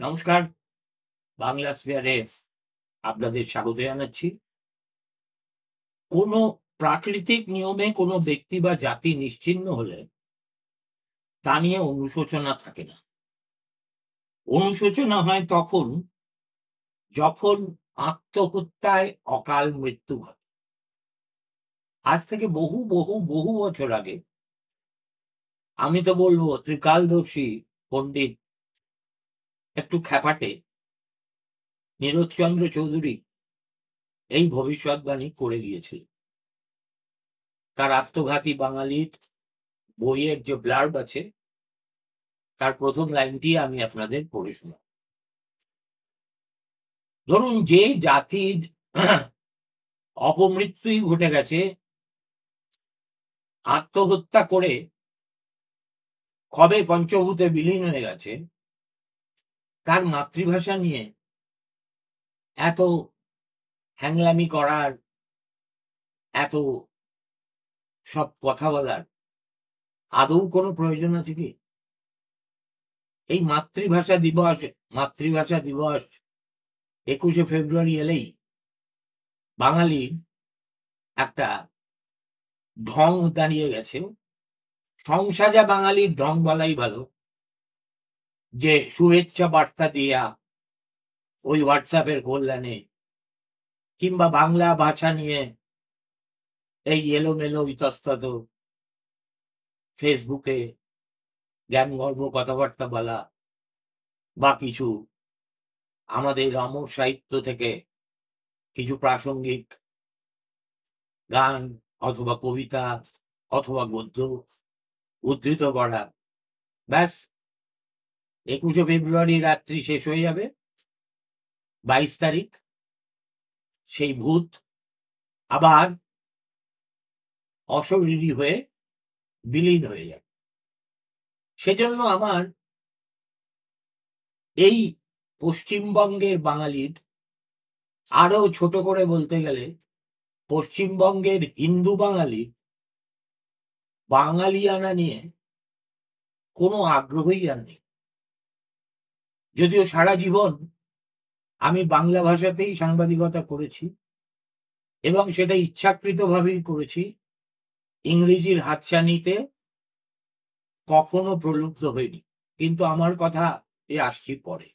নমস্কার। বাংলা স্পেয়ারে আপনাদের স্বাগত জানাচ্ছি। কোনো প্রাকৃতিক নিয়মে কোনো ব্যক্তি বা জাতি নিশ্চিহ্ন হলে তা নিয়ে অনুশোচনা থাকে না। অনুশোচনা হয় তখন যখন আত্মহত্যায় অকাল মৃত্যু হয়। আজ থেকে বহু বহু বহু বছর আগে, আমি তো বলবো ত্রিকালদর্শী পণ্ডিত, একটু খ্যাপাটে নীরদচন্দ্র চৌধুরী এই ভবিষ্যৎবাণী করে গিয়েছিল। তার আত্মঘাতী বাঙালির বইয়ের যে ব্লার্ব আছে, তার প্রথম লাইনটি আমি আপনাদের পড়ে শোনাব। ধরুন, যে জাতির অপমৃত্যুই ঘটে গেছে, আত্মহত্যা করে কবে পঞ্চভূতে বিলীন হয়ে গেছে, তার মাতৃভাষা নিয়ে এত হ্যাংলামি করার, এত সব কথা বলার আদৌ কোনো প্রয়োজন আছে কি? এই মাতৃভাষা দিবস 21শে ফেব্রুয়ারি এলেই বাঙালির একটা ঢং দাঁড়িয়ে গেছে। সংসাজা বাঙালির ঢং বলাই ভালো, যে শুভেচ্ছা বার্তা দিয়া ওই হোয়াটসঅ্যাপের কল্যাণে কিংবা বাংলা ভাষা নিয়ে এই এলোমেলো ইতস্তত ফেসবুকে জ্ঞান গর্ব কথাবার্তা বলা, বা কিছু আমাদের অমর সাহিত্য থেকে কিছু প্রাসঙ্গিক গান অথবা কবিতা অথবা গদ্য উদ্ধৃত করা, ব্যাস 21শে ফেব্রুয়ারি রাত্রি শেষ হয়ে যাবে। 22 তারিখ সেই ভূত আবার অশরীরী হয়ে বিলীন হয়ে যাবে। সেজন্য আমার এই পশ্চিমবঙ্গের বাঙালির, আরো ছোট করে বলতে গেলে পশ্চিমবঙ্গের হিন্দু বাঙালি, বাঙালিয়ানা নিয়ে কোনো আগ্রহই আর নেই। যদিও সারা জীবন আমি বাংলা ভাষাতেই সাংবাদিকতা করেছি এবং সেটা ইচ্ছাকৃতভাবেই করেছি, ইংরেজির হাতছানিতে কখনো প্রলুব্ধ হয়নি। কিন্তু আমার কথা আসছি পরে।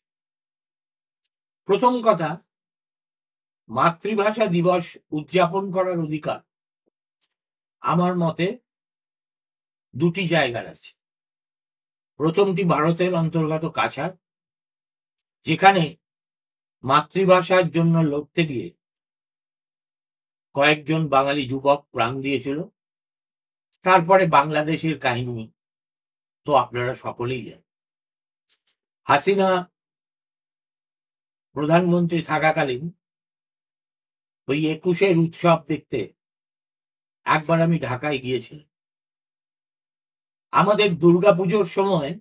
প্রথম কথা, মাতৃভাষা দিবস উদযাপন করার অধিকার আমার মতে দুটি জায়গার আছে। প্রথমটি ভারতের অন্তর্গত কাছাড়, যেখানে মাতৃভাষার জন্য লড়তে গিয়ে কয়েকজন বাঙালি যুবক প্রাণ দিয়েছিল। তারপরে বাংলাদেশের কাহিনী তো আপনারা সকলেই জানেন। হাসিনা প্রধানমন্ত্রী থাকাকালীন ওই 21-এর উৎসব দেখতে একবার আমি ঢাকায় গিয়েছিলাম। আমাদের দুর্গাপুজোর সময়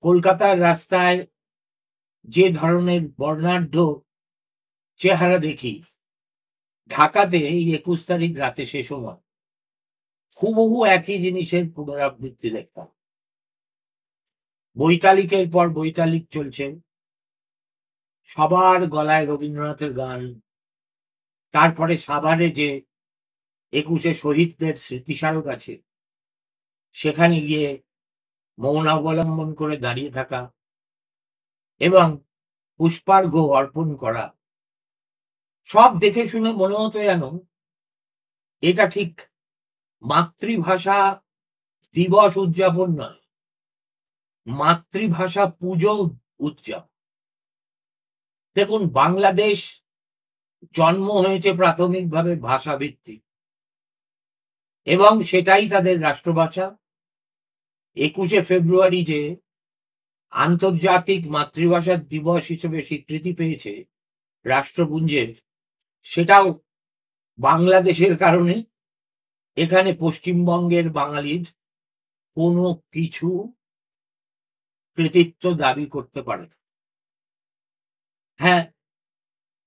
কলকাতার রাস্তায় যে ধরনের বর্ণাঢ্য চেহারা দেখি, ঢাকাতে এই 21 তারিখ রাতে সে সময় হুবহু একই জিনিসের পুনরাবৃত্তি দেখতাম। বৈতালিকের পর বৈতালিক চলছে, সবার গলায় রবীন্দ্রনাথের গান। তারপরে সাভারে যে 21-এ শহীদদের স্মৃতিস্মারক আছে, সেখানে গিয়ে মৌন অবলম্বন করে দাঁড়িয়ে থাকা এবং পুষ্পার্ঘ্য অর্পণ করা, সব দেখে শুনে মনে হতো যেন এটা ঠিক মাতৃভাষা দিবস উদযাপন নয়, মাতৃভাষা পুজো উদযাপন। দেখুন, বাংলাদেশ জন্ম হয়েছে প্রাথমিকভাবে ভাষা ভিত্তিক এবং সেটাই তাদের রাষ্ট্রভাষা। 21শে ফেব্রুয়ারি যে আন্তর্জাতিক মাতৃভাষা দিবস হিসেবে স্বীকৃতি পেয়েছে রাষ্ট্রপুঞ্জের, সেটাও বাংলাদেশের কারণে। এখানে পশ্চিমবঙ্গের বাঙালির কোনো কিছু কৃতিত্ব দাবি করতে পারে না। হ্যাঁ,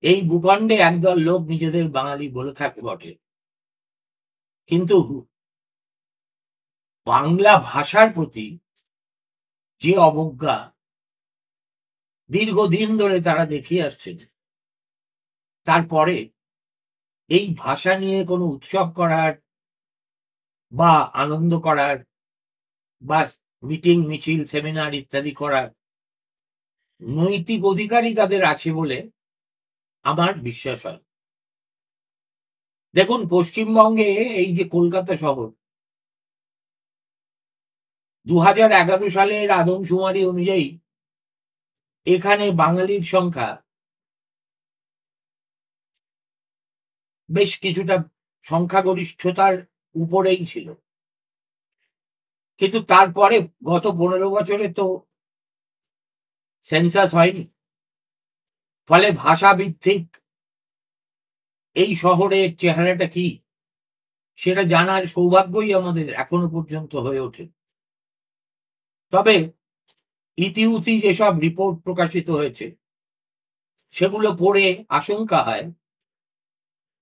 এই ভূখণ্ডে একদল লোক নিজেদের বাঙালি বলে থাকে বটে, কিন্তু বাংলা ভাষার প্রতি যে অবজ্ঞা, দীর্ঘদিন ধরে তারা দেখিয়ে আসছেন। তারপরে এই ভাষা নিয়ে কোনো উৎসব করার বা আনন্দ করার বা মিটিং মিছিল সেমিনার ইত্যাদি করার নৈতিক অধিকারই তাদের আছে বলে আমার বিশ্বাস হয়। দেখুন, পশ্চিমবঙ্গে এই যে কলকাতা শহর 2011 সালের আদমশুমারি অনুযায়ী এখানে বাঙালির সংখ্যা বেশ কিছুটা সংখ্যাগরিষ্ঠতার উপরেই ছিল, কিন্তু তারপরে গত 15 বছরে তো সেন্সাস হয়নি। ফলে ভাষা ভিত্তিক এই শহরের চেহারাটা কি সেটা জানার সৌভাগ্যই আমাদের এখনো পর্যন্ত হয়ে ওঠে। তবে ইতিউতি যেসব রিপোর্ট প্রকাশিত হয়েছে সেগুলো পড়ে আশঙ্কা হয়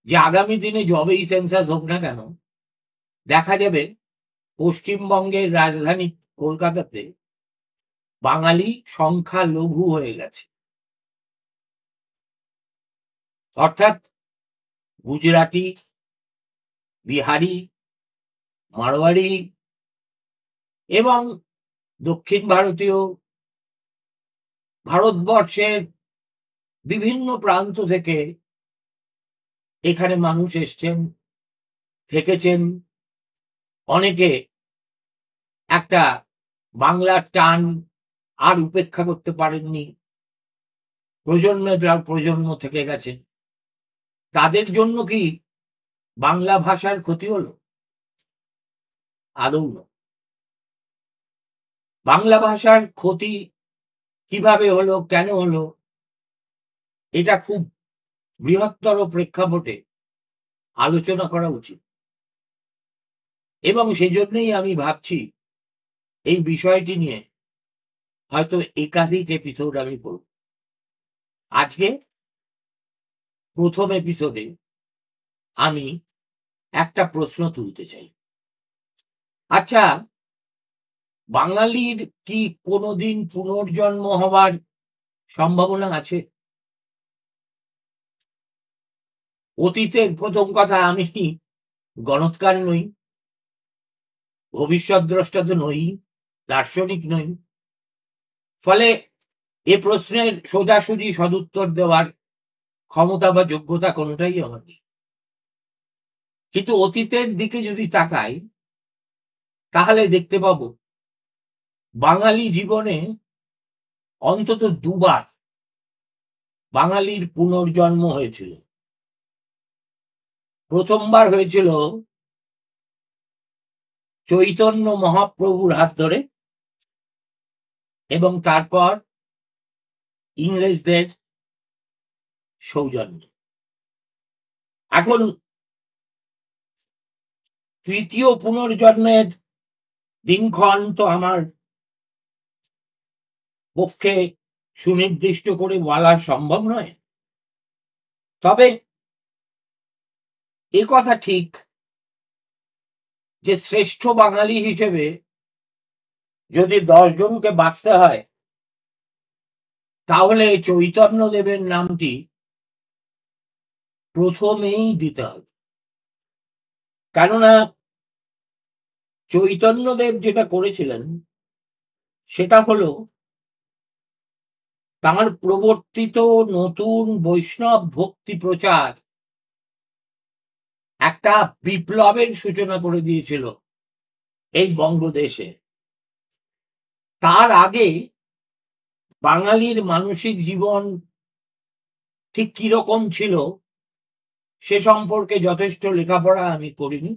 যে আগামী দিনে যবেই সেন্সাস হোক না কেন, দেখা যাবে পশ্চিমবঙ্গের রাজধানী কলকাতাতে বাঙালি সংখ্যা লঘু হয়ে গেছে। অর্থাৎ গুজরাটি, বিহারি, মারোয়ারি এবং দক্ষিণ ভারতীয় ভারতবর্ষের বিভিন্ন প্রান্ত থেকে এখানে মানুষ এসছেন, থেকেছেন। অনেকে একটা বাংলার টান আর উপেক্ষা করতে পারেননি, প্রজন্মের পর প্রজন্ম থেকে গেছেন। তাদের জন্য কি বাংলা ভাষার ক্ষতি হলো? আদৌ না। বাংলা ভাষার ক্ষতি কিভাবে হলো, কেন হলো, এটা খুব বৃহত্তর প্রেক্ষাপটে আলোচনা করা উচিত। এবং সেজন্যই আমি ভাবছি এই বিষয়টি নিয়ে হয়তো একাধিক এপিসোড আমি করব। আজকে প্রথম এপিসোডে আমি একটা প্রশ্ন তুলতে চাই। আচ্ছা, বাঙালির কি কোনোদিন পুনর্জন্ম হওয়ার সম্ভাবনা আছে? অতীতের প্রথম কথা, আমি গণৎকার নই, ভবিষ্যৎ দ্রষ্টা তো নই, দার্শনিক নই। ফলে এ প্রশ্নের সোজাসুজি সদুত্তর দেওয়ার ক্ষমতা বা যোগ্যতা কোনোটাই আমার নেই। কিন্তু অতীতের দিকে যদি তাকাই তাহলে দেখতে পাবো বাঙালি জীবনে অন্তত দুবার বাঙালির পুনর্জন্ম হয়েছিল। প্রথমবার হয়েছিল চৈতন্য মহাপ্রভুর হাত ধরে, এবং তারপর ইংরেজদের সৌজন্যে। এখন তৃতীয় পুনর্জন্মের দিনক্ষণ তো আমার পক্ষে সুনির্দিষ্ট করে বলা সম্ভব নয়। তবে এ কথা ঠিক যে শ্রেষ্ঠ বাঙালি হিসেবে যদি 10 জনকে বাঁচতে হয় তাহলে চৈতন্যদেবের নামটি প্রথমেই দিতে হবে। কেননা চৈতন্যদেব যেটা করেছিলেন সেটা হলো তাঁর প্রবর্তিত নতুন বৈষ্ণব ভক্তি প্রচার একটা বিপ্লবের সূচনা করে দিয়েছিল এই বঙ্গদেশে। তার আগে বাঙালির মানসিক জীবন ঠিক কিরকম ছিল সে সম্পর্কে যথেষ্ট লেখাপড়া আমি করিনি,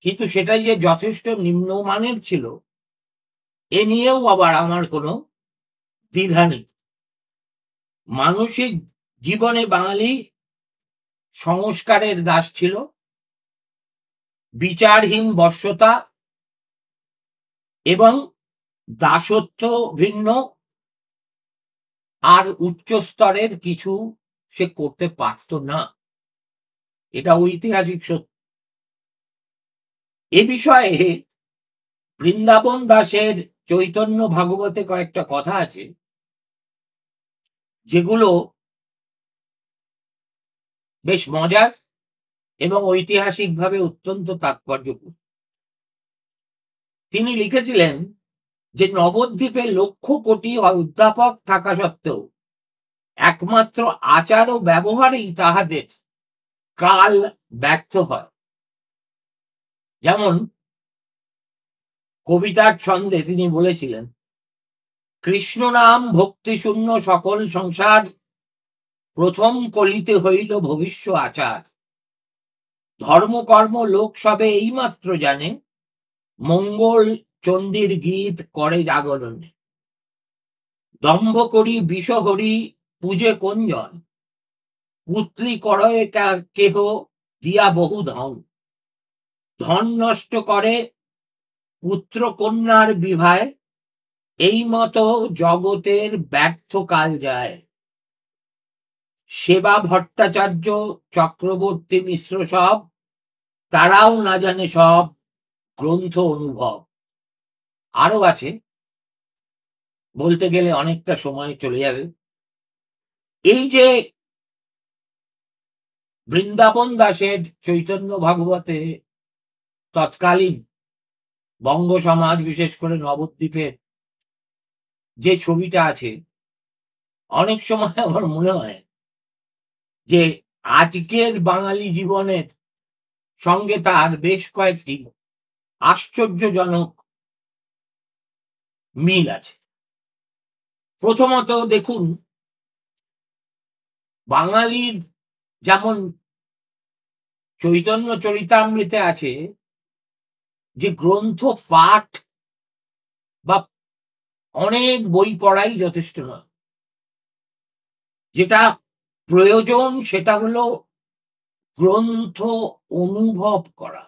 কিন্তু সেটা যে যথেষ্ট নিম্নমানের ছিল এ নিয়েও আবার আমার কোনো দ্বিধা নেই। মানসিক জীবনে বাঙালি সংস্কারের দাস ছিল, বিচারহীন বশ্যতা এবং দাসত্ব ভিন্ন আর উচ্চ স্তরের কিছু সে করতে পারত না। এটা ঐতিহাসিক সত্য। এ বিষয়ে বৃন্দাবন দাসের চৈতন্য ভাগবতে কয়েকটা কথা আছে যেগুলো বেশ মজার এবং ঐতিহাসিকভাবে অত্যন্ত তাৎপর্যপূর্ণ। তিনি লিখেছিলেন যে নবদ্বীপে লক্ষ কোটি অধ্যাপক থাকা সত্ত্বেও একমাত্র আচার ও ব্যবহারেই তাহাদের কাল ব্যর্থ হয়। যেমন কবিতার ছন্দে তিনি বলেছিলেন, কৃষ্ণ নাম ভক্তি শূন্য সকল সংসার, প্রথম কলিতে হইল ভবিষ্য আচার। ধর্মকর্ম লোক সবে এইমাত্র জানে, মঙ্গল চণ্ডীর গীত করে জাগরণে। দম্ভ করি বিষহরি পূজে কোনজন, পুতলি করয়ে কেহ দিয়া বহু ধন। ধন নষ্ট করে পুত্র কন্যার বিবাহে, এই মতো জগতের ব্যর্থ কাল যায়। সেবা ভট্টাচার্য চক্রবর্তী মিশ্র সব, তারাও না জানে সব গ্রন্থ অনুভব। আরো আছে, বলতে গেলে অনেকটা সময় চলে যাবে। এই যে বৃন্দাবন দাসের চৈতন্য ভাগবতে তৎকালীন বঙ্গ সমাজ, বিশেষ করে নবদ্বীপের যে ছবিটা আছে, অনেক সময় আমার মনে হয় যে আজকের বাঙালি জীবনের সঙ্গে তার বেশ কয়েকটি আশ্চর্যজনক মিল আছে। প্রথমত দেখুন, বাঙালির যেমন চৈতন্য চরিতামৃতে আছে যে গ্রন্থ পাঠ বা অনেক বই পড়াই যথেষ্ট নয়, যেটা প্রয়োজন সেটা হলো গ্রন্থ অনুভব করা।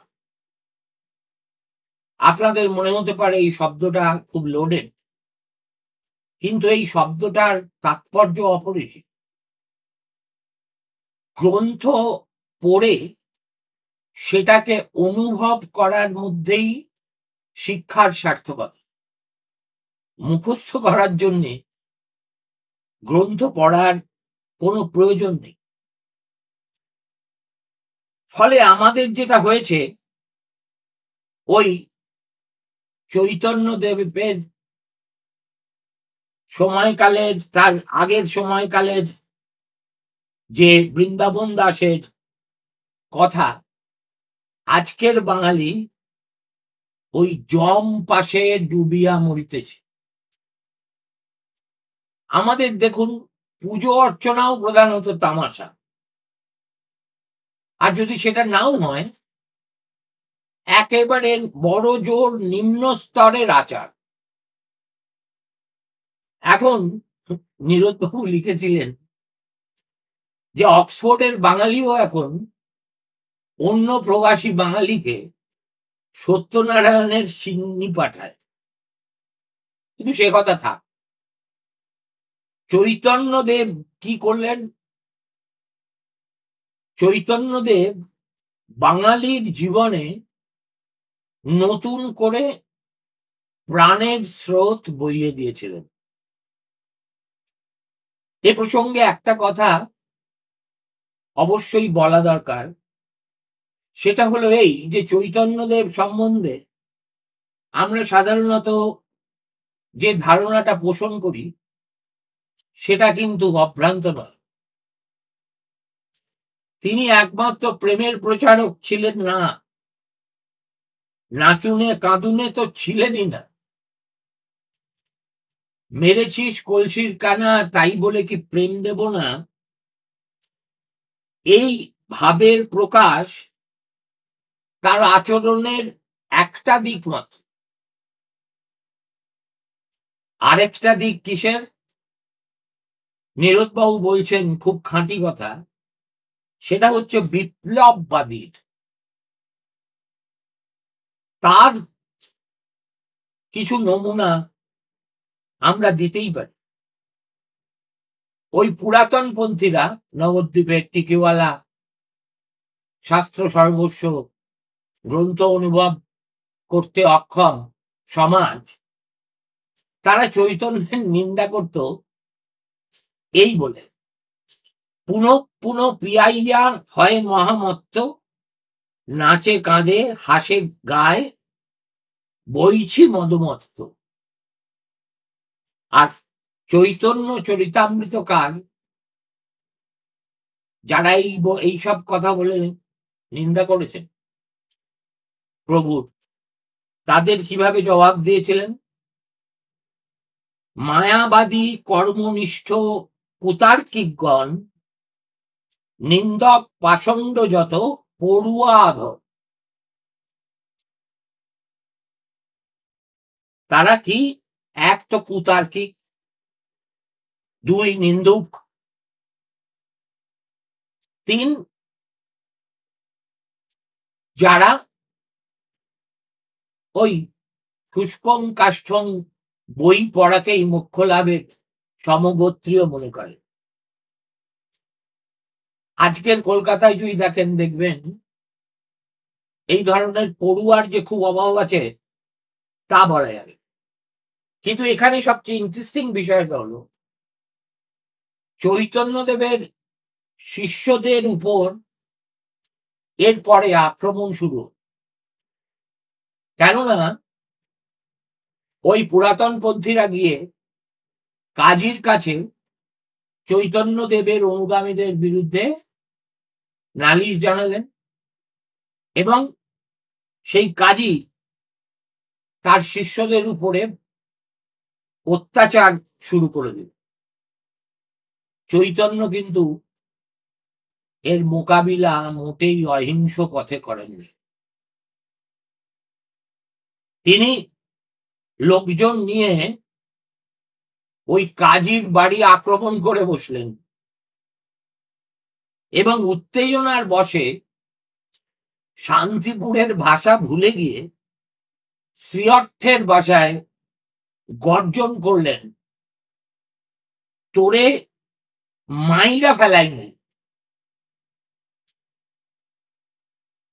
আপনাদের মনে হতে পারে এই শব্দটা খুব লোডেড, কিন্তু এই শব্দটার তাৎপর্য অপরিসীম। গ্রন্থ পড়ে সেটাকে অনুভব করার মধ্যেই শিক্ষার সার্থকতা। মুখস্থ করার জন্য গ্রন্থ পড়ার কোনো প্রয়োজন নেই। ফলে আমাদের যেটা হয়েছে, ওই চৈতন্যদেবের সময়কালের, তার আগের সময়কালের যে বৃন্দাবন দাসের কথা, আজকের বাঙালি ওই জম পাশে ডুবিয়া মরিতেছে। আমাদের দেখুন, পুজো অর্চনাও প্রধানত তামাশা, আর যদি সেটা নাও হয়, একেবারে বড় জোর নিম্ন স্তরের আচার। এখন নীরদবাবু লিখেছিলেন যে অক্সফোর্ডের বাঙালিও এখন অন্য প্রবাসী বাঙালিকে সত্যনারায়ণের সিন্নি পাঠায়। কিন্তু সে কথা থাক, চৈতন্যদেব কি করলেন? চৈতন্যদেব বাঙালির জীবনে নতুন করে প্রাণের স্রোত বইয়ে দিয়েছিলেন। এ প্রসঙ্গে একটা কথা অবশ্যই বলা দরকার, সেটা হলো এই যে চৈতন্যদেব সম্বন্ধে আমরা সাধারণত যে ধারণাটা পোষণ করি সেটা কিন্তু অভ্রান্ত নয়। তিনি একমাত্র প্রেমের প্রচারক ছিলেন না, নাচুনে কাঁদুনে তো ছিলেনই না। মেরেছিস কলসির কানা তাই বলে কি প্রেম দেব না, এই ভাবের প্রকাশ তার আচরণের একটা দিক মাত্র। আরেকটা দিক কিসের? নীরদবাবু বলছেন খুব খাঁটি কথা, সেটা হচ্ছে বিপ্লববাদীর। তার কিছু নমুনা আমরা দিতেই পারি। ওই পুরাতনপন্থীরা, নবদ্বীপের টিকিওয়ালা, শাস্ত্র সর্বস্ব, গ্রন্থ অনুভব করতে অক্ষম সমাজ, তারা চৈতন্যের নিন্দা করত এই বলে পুনঃ পুনঃ পিয়াইয়া হয় মহামত্ত, নাচে কাঁদে হাসে গায়, বইছি মদমত্ত। আর চৈতন্য চরিতামৃত কার যারা এইসব কথা বলে নিন্দা করেছেন প্রভুর, তাদের কিভাবে জবাব দিয়েছিলেন? মায়াবাদী কর্মনিষ্ঠ কুতার্কিকগণ, নিন্দক পাষণ্ড যত, পড়ুয়া আধর। তারা কি? এক তো কুতার্কিক, দুই নিন্দুক, তিন যারা ওই পুষ্পং কাষ্ঠং বই পড়াকেই মোক্ষ লাভের সমগোত্রীয় মনে করে। আজকের কলকাতায় যদি দেখেন, দেখবেন এই ধরনের পড়ুয়ার যে খুব অভাব আছে তা বলা যাবে। কিন্তু এখানে সবচেয়ে ইন্টারেস্টিং বিষয়টা হলো চৈতন্যদেবের শিষ্যদের উপর এরপরে আক্রমণ শুরু। কেননা ওই পুরাতনপন্থীরা গিয়ে কাজীর কাছে চৈতন্যদেবের অনুগামীদের বিরুদ্ধে নালিশ জানালেন এবং সেই কাজী তার শিষ্যদের উপরে অত্যাচার শুরু করে দিল। চৈতন্য কিন্তু এর মোকাবিলা মোটেই অহিংস পথে করেননি। তিনি লোকজন নিয়ে ওই কাজীর বাড়ি আক্রমণ করে বসলেন এবং উত্তেজনার বশে শান্তিপুরের ভাষা ভুলে গিয়ে শ্রীঅর্থের ভাষায় গর্জন করলেন, তোরে মাইরা ফেলাইনি।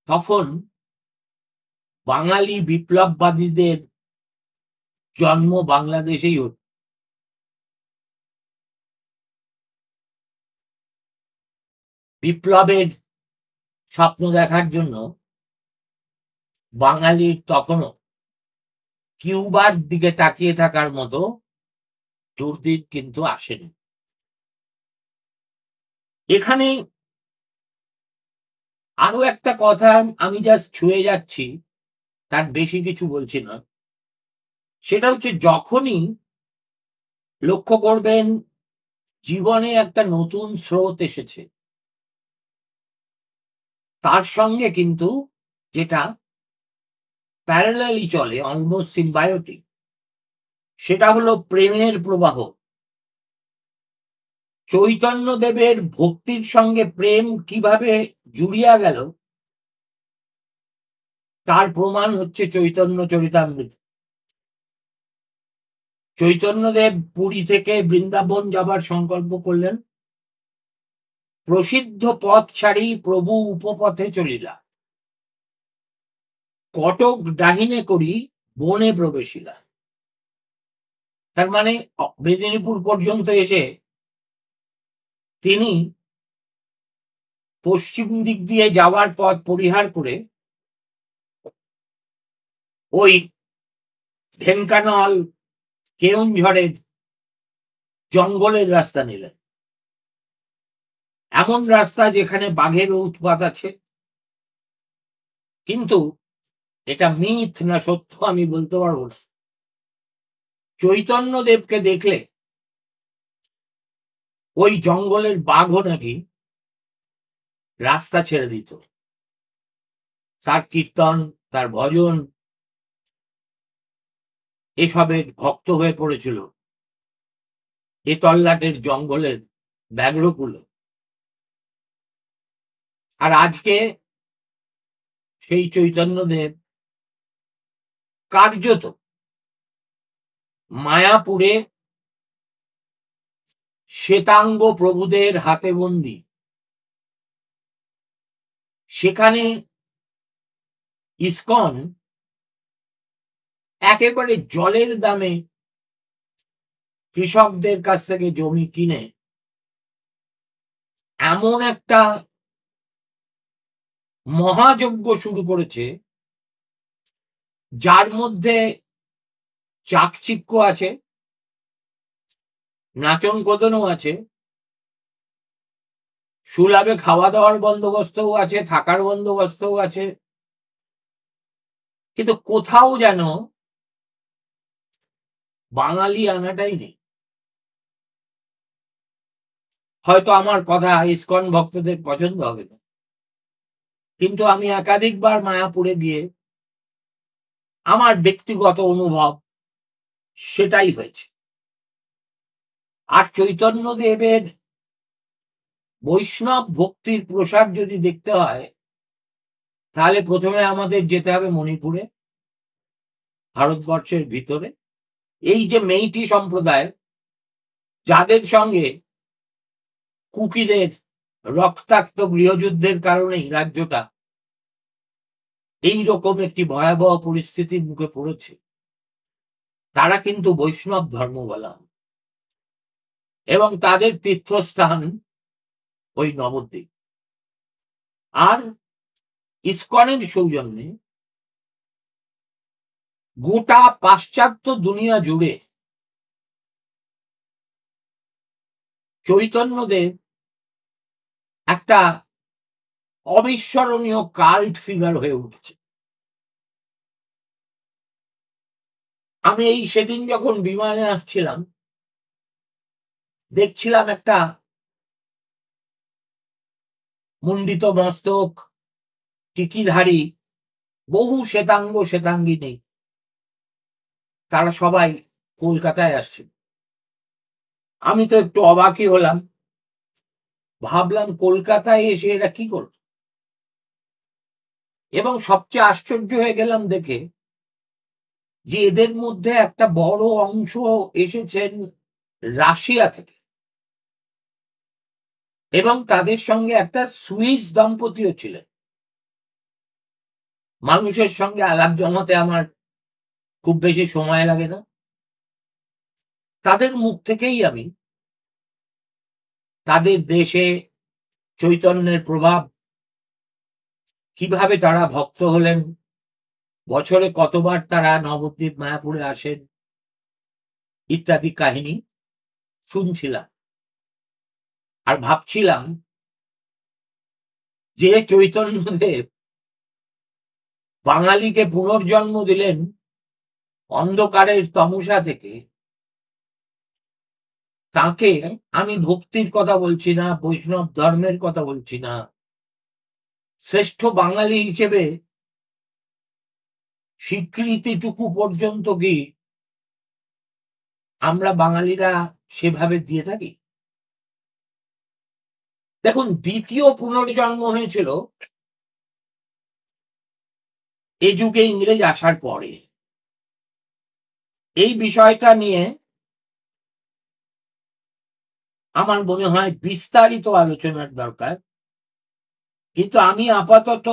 তখন বাঙালি বিপ্লববাদীদের জন্ম বাংলাদেশেই হতো। বিপ্লবের স্বপ্ন দেখার জন্য বাঙালির তখনও কিউবার দিকে তাকিয়ে থাকার মতো দুর্দিন কিন্তু আসেনি। এখানে আরো একটা কথা আমি জাস্ট ছুঁয়ে যাচ্ছি, তার বেশি কিছু বলছি না। সেটা হচ্ছে যখনই লক্ষ্য করবেন জীবনে একটা নতুন স্রোত এসেছে, তার সঙ্গে কিন্তু যেটা প্যারালালি চলে, অলমোস্ট সিম্বায়োটিক, সেটা হলো প্রেমের প্রবাহ। চৈতন্যদেবের ভক্তির সঙ্গে প্রেম কিভাবে জুড়িয়া গেল তার প্রমাণ হচ্ছে চৈতন্য চরিতামৃত। চৈতন্যদেব পুরী থেকে বৃন্দাবন যাবার সংকল্প করলেন, প্রসিদ্ধ পথ ছাড়ি প্রভু উপপথে চলিলা, কটক ডাহিনে করি বনে প্রবেশিলা। তার মানে মেদিনীপুর পর্যন্ত এসে তিনি পশ্চিম দিক দিয়ে যাওয়ার পথ পরিহার করে ওই ঢেঙ্কানাল কেউনঝড়ের জঙ্গলের রাস্তা নিলেন, এমন রাস্তা যেখানে বাঘের উৎপাত আছে। কিন্তু এটা মিথ না সত্য আমি বলতে পারবো না। চৈতন্যদেবকে দেখলে ওই জঙ্গলের বাঘও নাকি রাস্তা ছেড়ে দিত। তার কীর্তন, তার ভজন এসবের ভক্ত হয়ে পড়েছিল এ তল্লাটের জঙ্গলের ব্যাঘ্রগুলো। আর আজকে সেই চৈতন্যদেব কার্যত মায়াপুরে শ্বেতাঙ্গ প্রভুদের হাতে বন্দী। সেখানে ইসকন একেবারে জলের দামে কৃষকদের কাছ থেকে জমি কিনে এমন একটা মহাযজ্ঞ শুরু করেছে যার মধ্যে চাকচিক্য আছে, নাচন কোদনও আছে, সুলাভে খাওয়া দাওয়ার বন্দোবস্তও আছে, থাকার বন্দোবস্তও আছে, কিন্তু কোথাও যেন বাঙালি আনাটাই নেই। হয়তো আমার কথা ইসকন ভক্তদের পছন্দ হবে না, কিন্তু আমি একাধিকবার মায়াপুরে গিয়ে আমার ব্যক্তিগত অনুভব সেটাই হয়েছে। আর চৈতন্যদেবের বৈষ্ণব ভক্তির প্রসার যদি দেখতে হয়, তাহলে প্রথমে আমাদের যেতে হবে মণিপুরে, ভারতবর্ষের ভিতরে। এই যে মেইটি সম্প্রদায়, যাদের সঙ্গে কুকিদের রক্তাক্ত গৃহযুদ্ধের কারণেই রাজ্যটা এই রকম একটি ভয়াবহ পরিস্থিতির মুখে পড়েছে, তারা কিন্তু বৈষ্ণব ধর্মবলম্বী এবং তাদের তীর্থস্থান ওই নবদ্বীপ। আর ইসকনের সৌজন্যে গোটা পাশ্চাত্য দুনিয়া জুড়ে চৈতন্যদেব একটা অবিস্মরণীয় কাল্ট ফিগার হয়ে উঠছে। আমি এই সেদিন যখন বিমানে আসছিলাম, দেখছিলাম একটা মুন্ডিত মস্তক, টিকিধারী বহু শ্বেতাঙ্গ শ্বেতাঙ্গিনী, তারা সবাই কলকাতায় আসছে। আমি তো একটু অবাকই হলাম, ভাবলাম কলকাতায় এসে এরা কি করবে, এবং সবচেয়ে আশ্চর্য হয়ে গেলাম দেখে যে এদের মধ্যে একটা বড় অংশ এসেছেন রাশিয়া থেকে, এবং তাদের সঙ্গে একটা সুইস দম্পতিও ছিলেন। মানুষের সঙ্গে আলাপ জমাতে আমার খুব বেশি সময় লাগে না, তাদের মুখ থেকেই আমি তাদের দেশে চৈতন্যের প্রভাব, কিভাবে তারা ভক্ত হলেন, বছরে কতবার তারা নবদ্বীপ মায়াপুরে আসেন, ইত্যাদি কাহিনী শুনছিলাম। আর ভাবছিলাম যে চৈতন্যদেব বাঙালিকে পুনর্জন্ম দিলেন অন্ধকারের তমসা থেকে, তাকে আমি ভক্তির কথা বলছি না, বৈষ্ণব ধর্মের কথা বলছি না, শ্রেষ্ঠ বাঙালি হিসেবে স্বীকৃতিটুকু পর্যন্ত কি আমরা বাঙালিরা সেভাবে দিয়ে থাকি? দেখুন, দ্বিতীয় পুনর্জন্ম হয়েছিল এ যুগে ইংরেজ আসার পরে। এই বিষয়টা নিয়ে আমার মনে হয় বিস্তারিত আলোচনার দরকার, কিন্তু আমি আপাতত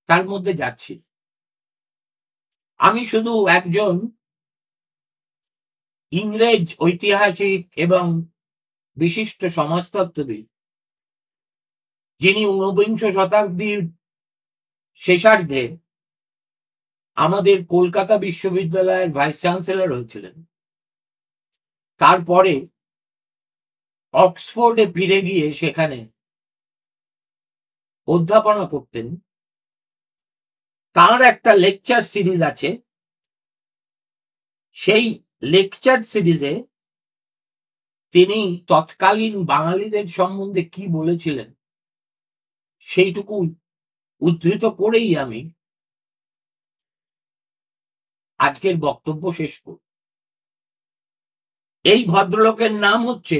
তার মধ্যে যাচ্ছি। আমি শুধু একজন ইংরেজ ঐতিহাসিক এবং বিশিষ্ট সমাজতত্ত্ববিদ, যিনি ঊনবিংশ শতাব্দীর শেষার্ধে আমাদের কলকাতা বিশ্ববিদ্যালয়ের ভাইস চ্যান্সেলর হয়েছিলেন, তারপরে অক্সফোর্ডে ফিরে গিয়ে সেখানে অধ্যাপনা করতেন। তার একটা লেকচার সিরিজ আছে, সেই লেকচার সিরিজে তিনি তৎকালীন বাঙালিদের সম্বন্ধে কি বলেছিলেন সেইটুকু উদ্ধৃত করেই আমি আজকের বক্তব্য শেষ করব। এই ভদ্রলোকের নাম হচ্ছে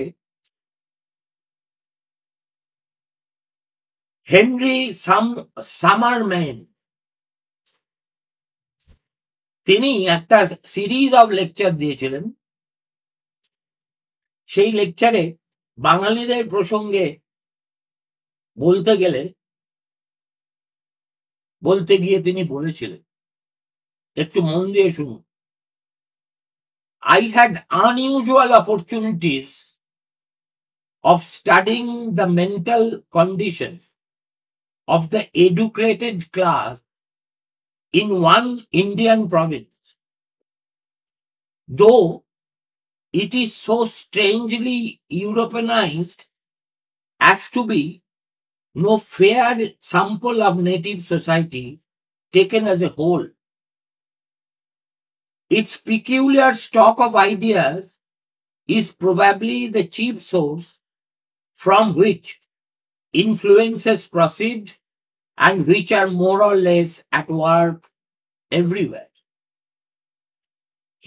হেনরি সামারম্যান। তিনি একটা সিরিজ অফ লেকচার দিয়েছিলেন। সেই লেকচারে বাঙালিদের প্রসঙ্গে বলতে গিয়ে তিনি বলেছিলেন, একটু মন দিয়ে শুনুন। I had unusual opportunities of studying the mental condition of the educated class in one Indian province, though it is so strangely Europeanized as to be no fair sample of native society taken as a whole. Its peculiar stock of ideas is probably the chief source from which influences proceed and which are more or less at work everywhere.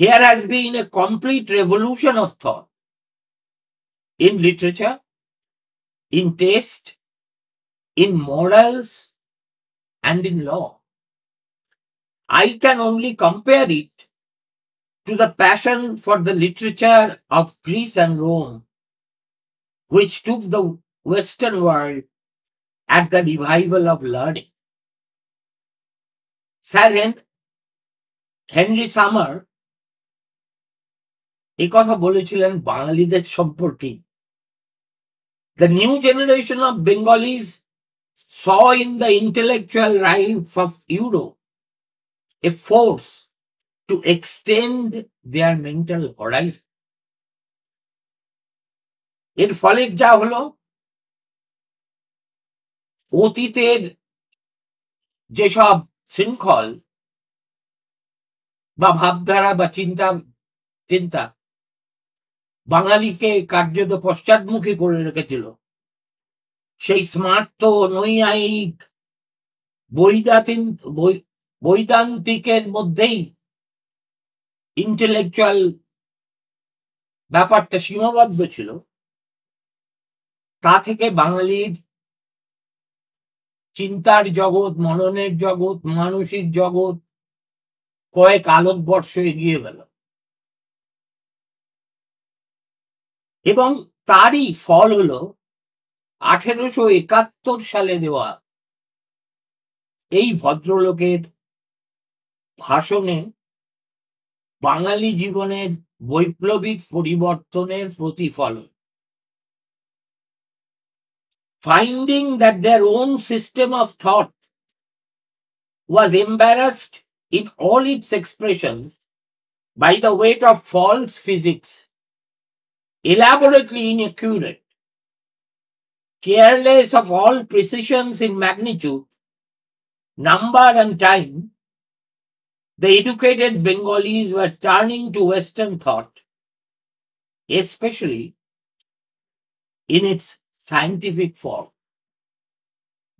Here has been a complete revolution of thought in literature, in taste, in morals, and in law. I can only compare it to the passion for the literature of Greece and Rome, which took the Western world at the revival of learning. Sir Henry Summer এই কথা বলেছিলেন বাঙালিদের সম্পর্কে। The new generation of Bengalis saw in the intellectual life of Europe a force to extend their mental horizon. এর ফলে যা হলো, অতীতের যেসব শৃঙ্খল বা ভাবধারা বা চিন্তা বাঙালিকে কার্যত পশ্চাৎমুখী করে রেখেছিল, সেই স্মার্ত নৈয়ায়িক বৈদান্তিকের মধ্যেই ইন্টেলেকচুয়াল ব্যাপারটা সীমাবদ্ধ ছিল। তা থেকে বাঙালির চিন্তার জগৎ, মননের জগৎ, মানসিক জগৎ কয়েক আলোকবর্ষ এগিয়ে গেল, এবং তারই ফল হলো 1871 সালে দেওয়া এই ভদ্রলোকের ভাষণে বাঙালি জীবনের বৈপ্লবিক পরিবর্তনের প্রতিফলন। Finding that their own system of thought was embarrassed in all its expressions by the weight of false physics, elaborately inaccurate, careless of all precisions in magnitude, number and time, the educated Bengalis were turning to Western thought, especially in its scientific form.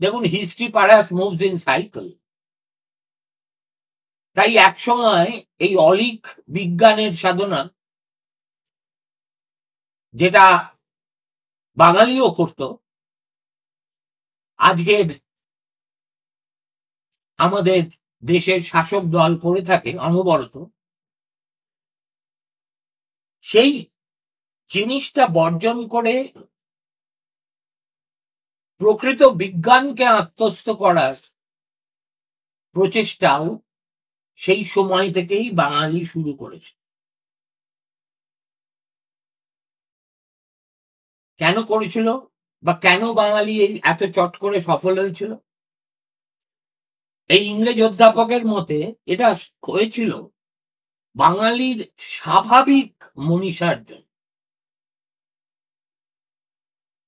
দেখুন, history perhaps moves in cycle. তাই এক সময় এই অলীক বিজ্ঞানের সাধনা, যেটা বাঙালিও করত, আজকের আমাদের দেশের শাসক দল করে থাকে অনবরত, সেই জিনিসটা বর্জন করে প্রকৃত বিজ্ঞানকে আত্মস্থ করার প্রচেষ্টাও সেই সময় থেকেই বাঙালি শুরু করেছে। কেন করেছিল বা কেন বাঙালি এত চট করে সফল হয়েছিল? এই ইংরেজ অধ্যাপকের মতে এটা হয়েছিল বাঙালির স্বাভাবিক মনীষার জন্য।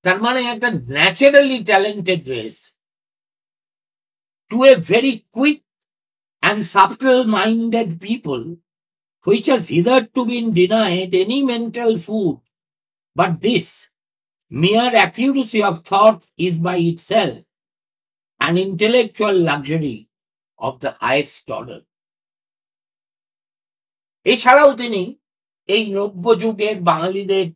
তার মানে একটা naturally talented race, to a very quick and subtle-minded people, which has hitherto been denied any mental food, but this mere accuracy of thought is by itself an intellectual luxury of the highest order. এছাড়াও তিনি এই নব্য যুগের বাঙালিদের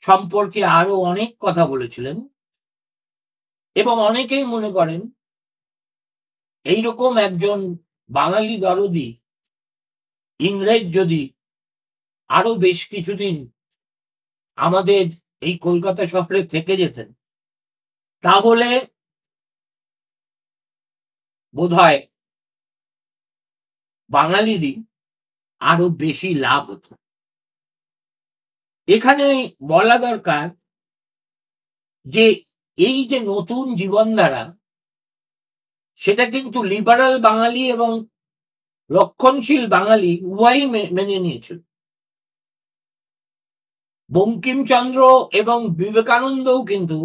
সম্পর্কে আরো অনেক কথা বলেছিলেন, এবং অনেকেই মনে করেন এইরকম একজন বাঙালি দরদি ইংরেজ যদি আরো বেশ কিছুদিন আমাদের এই কলকাতা শহরে থেকে যেতেন, তাহলে বোধহয় বাঙালিরই আরো বেশি লাভ হতো। এখানে বলা দরকার যে এই যে নতুন জীবনধারা, সেটা কিন্তু লিবারাল বাঙালি এবং রক্ষণশীল বাঙালি উভয়ই মেনে নিয়েছিল। বঙ্কিমচন্দ্র এবং বিবেকানন্দও কিন্তু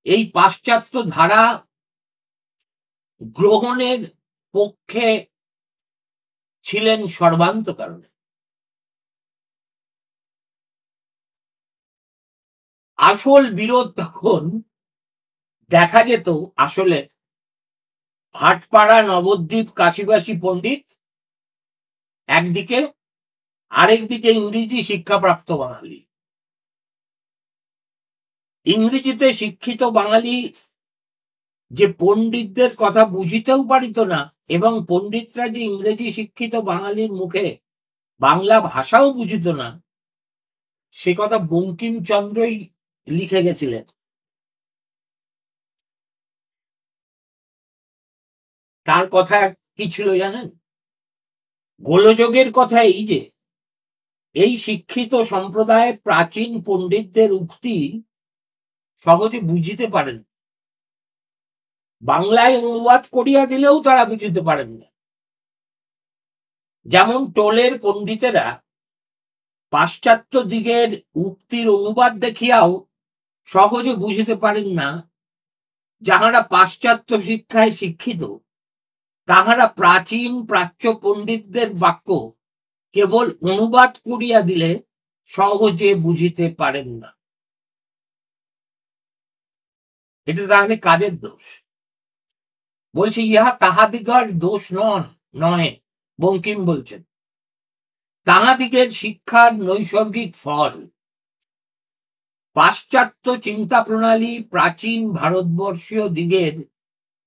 এই পাশ্চাত্য ধারা গ্রহণের পক্ষে ছিলেন সর্বান্ত কারণে। আসল বিরোধ তখন দেখা যেত আসলে ভাটপাড়া নবদ্বীপ কাশীবাসী পণ্ডিত একদিকে, আরেকদিকে ইংরেজি শিক্ষাপ্রাপ্ত বাঙালি। ইংরেজিতে শিক্ষিত বাঙালি যে পণ্ডিতদের কথা বুঝিতেও পারিত না, এবং পণ্ডিতরা যে ইংরেজি শিক্ষিত বাঙালির মুখে বাংলা ভাষাও বুঝিত না, সে কথা বঙ্কিমচন্দ্রই লিখে গেছিলেন। তার কথা কি ছিল জানেন? গোলযোগের কথা এই যে এই শিক্ষিত সম্প্রদায়ের প্রাচীন পণ্ডিতদের উক্তি সহজে বুঝিতে পারেন, বাংলায় অনুবাদ করিয়া দিলেও তারা বুঝিতে পারেন না। যেমন টোলের পণ্ডিতেরা পাশ্চাত্য দিকের উক্তির অনুবাদ দেখিয়াও সহজে বুঝিতে পারেন না, যাহারা পাশ্চাত্য শিক্ষায় শিক্ষিত তাহারা প্রাচীন প্রাচ্য পণ্ডিতদের বাক্য কেবল অনুবাদ করিয়া দিলে সহজে বুঝিতে পারেন না। এটা তাহলে কাদের দোষ? বলছে ইহা তাহাদিগের দোষ নয়, বঙ্কিম বলছেন, তাহাদিগের শিক্ষার নৈসর্গিক ফল। পাশ্চাত্য চিন্তা প্রণালী প্রাচীন ভারতবর্ষীয় দিগের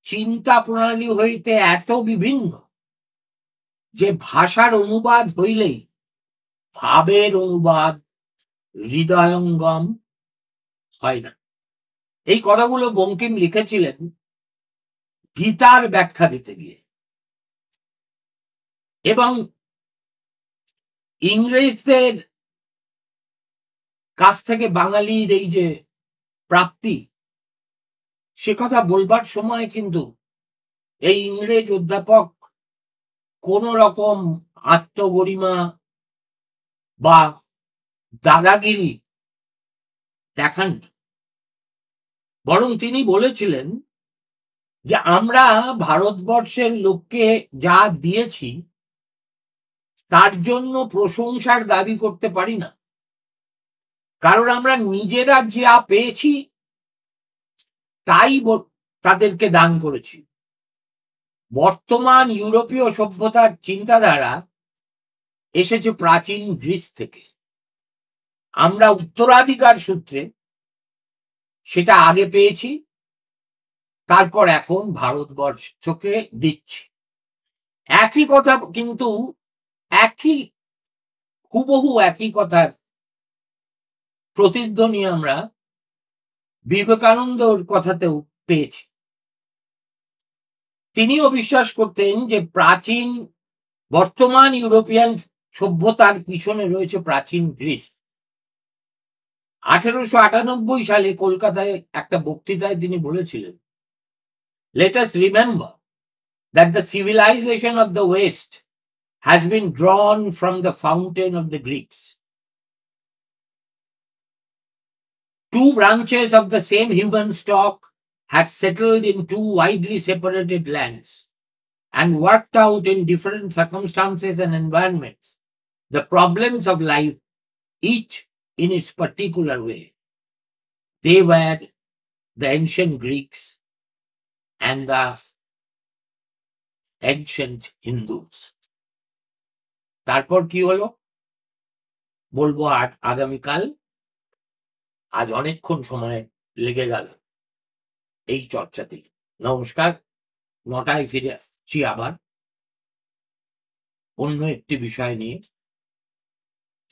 চিন্তা প্রণালী হইতে এত বিভিন্ন যে ভাষার অনুবাদ হইলেই ভাবের অনুবাদ হৃদয়ঙ্গম হয় না। এই কথাগুলো বঙ্কিম লিখেছিলেন গীতার ব্যাখ্যা দিতে গিয়ে। এবং ইংরেজদের কাছ থেকে বাঙালির এই যে প্রাপ্তি, সে কথা বলবার সময় কিন্তু এই ইংরেজ অধ্যাপক কোন রকম আত্মগরিমা বা দাদাগিরি দেখাননি, বরং তিনি বলেছিলেন যে আমরা ভারতবর্ষের লোককে যা দিয়েছি তার জন্য প্রশংসার দাবি করতে পারি না, কারণ আমরা নিজেরা যা পেয়েছি তাই তাদেরকে দান করেছি। বর্তমান ইউরোপীয় সভ্যতার চিন্তাধারা এসেছে প্রাচীন গ্রিস থেকে। আমরা উত্তরাধিকার সূত্রে সেটা আগে পেয়েছি, তারপর এখন ভারতবর্ষকে দিচ্ছি। একই কথা, কিন্তু হুবহু একই কথার প্রতিধ্বনি আমরা বিবেকানন্দর কথাতেও পেয়েছি। তিনিও বিশ্বাস করতেন যে প্রাচীন বর্তমান ইউরোপিয়ান সভ্যতার পিছনে রয়েছে প্রাচীন গ্রিস। 1898 সালে কলকাতায় একটা বক্তৃতায় তিনি বলেছিলেন, Let us remember that the civilization of the West has been drawn from the fountain of the Greeks. Two branches of the same human stock had settled in two widely separated lands and worked out in different circumstances and environments the problems of life, each in its particular way. They were the ancient Greeks and the ancient Hindus. তারপর কি হলো বলবো আগামীকাল। আজ অনেকক্ষণ সময় লেগে গেল এই চর্চাতে। নমস্কার, 9টায় ফিরে আসছি আবার অন্য একটি বিষয় নিয়ে,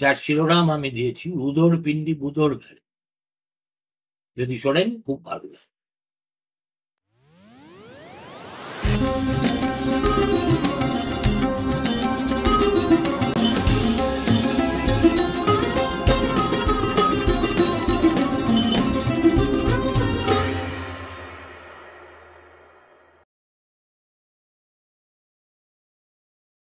যার শিরোনাম আমি দিয়েছি উদর পিণ্ডি বুদর ঘরে। যদি শোনেন খুব ভালো লাগে।